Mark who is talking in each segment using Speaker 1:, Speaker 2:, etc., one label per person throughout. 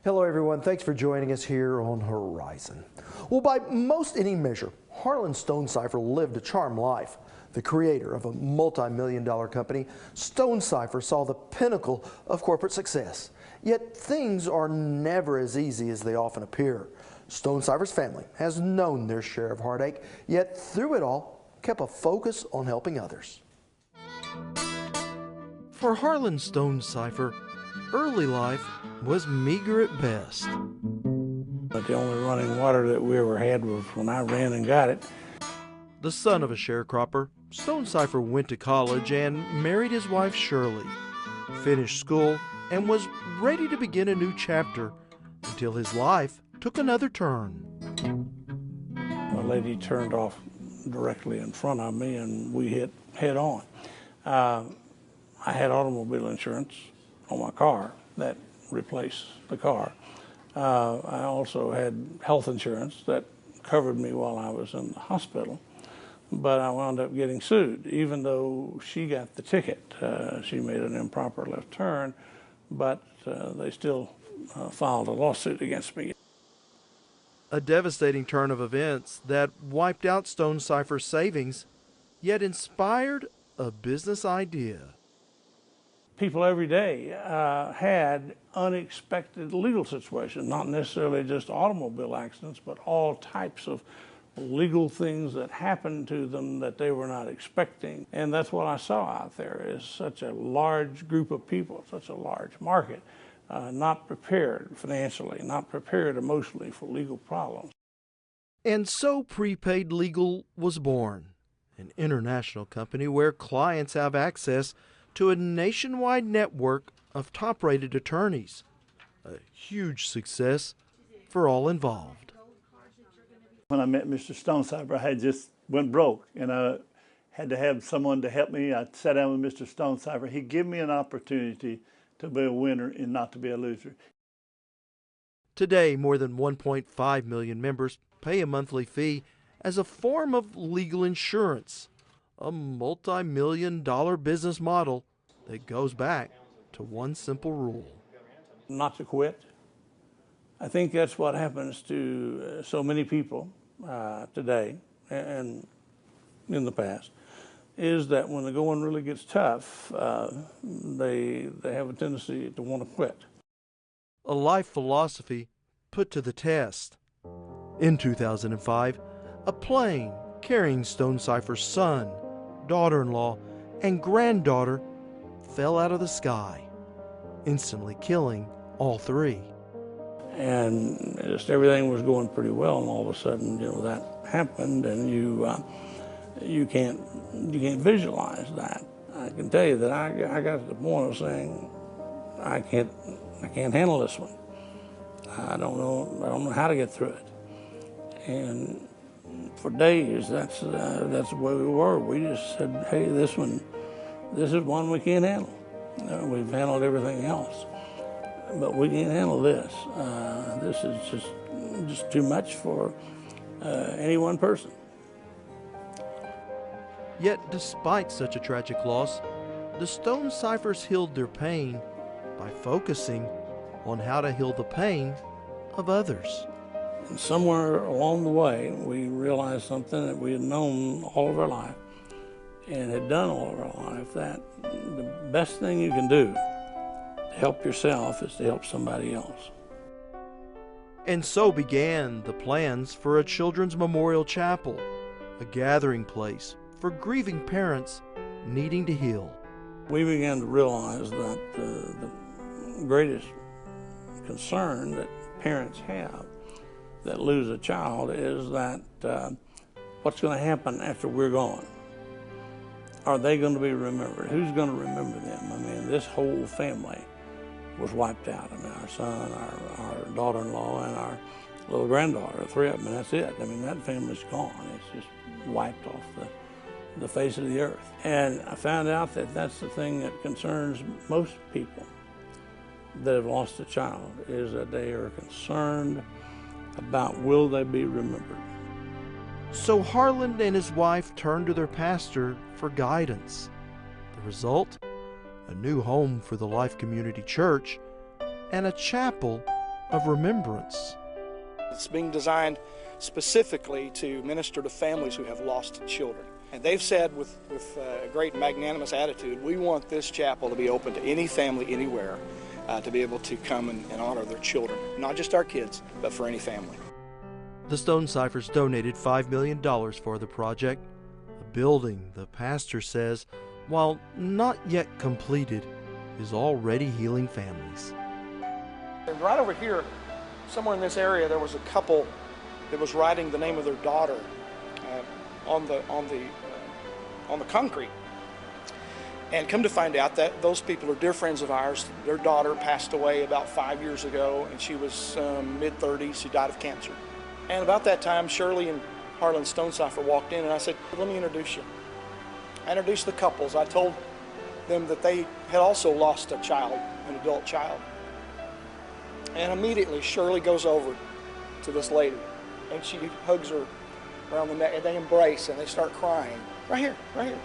Speaker 1: Hello everyone, thanks for joining us here on Horizon. Well, by most any measure, Harland Stonecipher lived a charmed life. The creator of a multi-million-dollar company, Stone Cipher saw the pinnacle of corporate success. Yet things are never as easy as they often appear. Stone Cipher's family has known their share of heartache, yet through it all, kept a focus on helping others. For Harland Stonecipher, early life was meager at best.
Speaker 2: But the only running water that we ever had was when I ran and got it.
Speaker 1: The son of a sharecropper, Stonecipher went to college and married his wife Shirley, finished school, and was ready to begin a new chapter until his life took another turn.
Speaker 2: A lady turned off directly in front of me and we hit head on. I had automobile insurance on my car that replaced the car. I also had health insurance that covered me while I was in the hospital, but I wound up getting sued, even though she got the ticket. She made an improper left turn, but they still filed a lawsuit against me.
Speaker 1: A devastating turn of events that wiped out Stonecipher's savings, yet inspired a business idea.
Speaker 2: People every day had unexpected legal situations, not necessarily just automobile accidents, but all types of legal things that happened to them that they were not expecting. And that's what I saw out there, is such a large group of people, such a large market, not prepared financially, not prepared emotionally for legal problems.
Speaker 1: And so Prepaid Legal was born, an international company where clients have access to a nationwide network of top-rated attorneys. A huge success for all involved.
Speaker 3: When I met Mr. Stonecipher, I had just went broke, and I had to have someone to help me. I sat down with Mr. Stonecipher. He gave me an opportunity to be a winner and not to be a loser.
Speaker 1: Today, more than 1.5 million members pay a monthly fee as a form of legal insurance. A multi-million-dollar business model that goes back to one simple rule.
Speaker 2: Not to quit. I think that's what happens to so many people today and in the past, is that when the going really gets tough, they have a tendency to want to quit.
Speaker 1: A life philosophy put to the test. In 2005, a plane carrying Stonecipher's son, daughter-in-law, and granddaughter fell out of the sky, instantly killing all three.
Speaker 2: And just everything was going pretty well, and all of a sudden, that happened, and you can't visualize that. I can tell you that I got to the point of saying, I can't handle this one. I don't know how to get through it. And for days, that's the way we were. We just said, hey, this is one we can't handle. We've handled everything else, but we can't handle this. This is just too much for any one person.
Speaker 1: Yet, despite such a tragic loss, the Stonecyphers healed their pain by focusing on how to heal the pain of others.
Speaker 2: And somewhere along the way, we realized something that we had known all of our life and had done all of our life, that the best thing you can do to help yourself is to help somebody else.
Speaker 1: And so began the plans for a children's memorial chapel, a gathering place for grieving parents needing to heal.
Speaker 2: We began to realize that the greatest concern that parents have that lose a child is that what's going to happen after we're gone? Are they going to be remembered? Who's going to remember them? I mean, this whole family was wiped out. I mean, our son, our daughter-in-law, and our little granddaughter, the three of them, and that's it. I mean, that family's gone. It's just wiped off the face of the earth. And I found out that that's the thing that concerns most people that have lost a child, is that they are concerned about will they be remembered.
Speaker 1: So Harland and his wife turned to their pastor for guidance. The result? A new home for the Life Community Church and a chapel of remembrance.
Speaker 4: It's being designed specifically to minister to families who have lost children. And they've said with a great magnanimous attitude, we want this chapel to be open to any family anywhere to be able to come and honor their children. Not just our kids, but for any family.
Speaker 1: The Stone Ciphers donated $5 million for the project. The building, the pastor says, while not yet completed, is already healing families.
Speaker 4: And right over here, somewhere in this area, there was a couple that was writing the name of their daughter on the concrete. And come to find out that those people are dear friends of ours. Their daughter passed away about 5 years ago, and she was mid-30s. She died of cancer. And about that time, Shirley and Harland Stonecipher walked in, and I said, let me introduce you. I introduced the couples. I told them that they had also lost a child, an adult child. And immediately, Shirley goes over to this lady, and she hugs her around the neck, and they embrace, and they start crying. Right here, right here.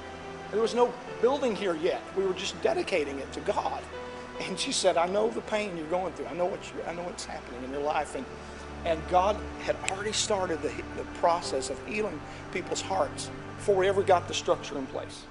Speaker 4: There was no building here yet. We were just dedicating it to God. And she said, I know the pain you're going through. I know what's happening in your life. And God had already started the process of healing people's hearts before we ever got the structure in place.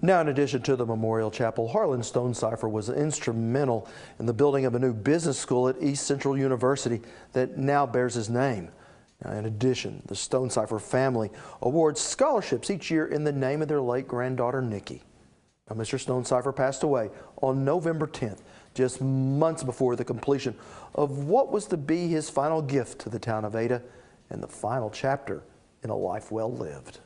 Speaker 1: Now, in addition to the Memorial Chapel, Harland Stonecipher was instrumental in the building of a new business school at East Central University that now bears his name. Now, in addition, the Stonecipher family awards scholarships each year in the name of their late granddaughter, Nikki. Now, Mr. Stonecipher passed away on November 10th, just months before the completion of what was to be his final gift to the town of Ada and the final chapter in a life well lived.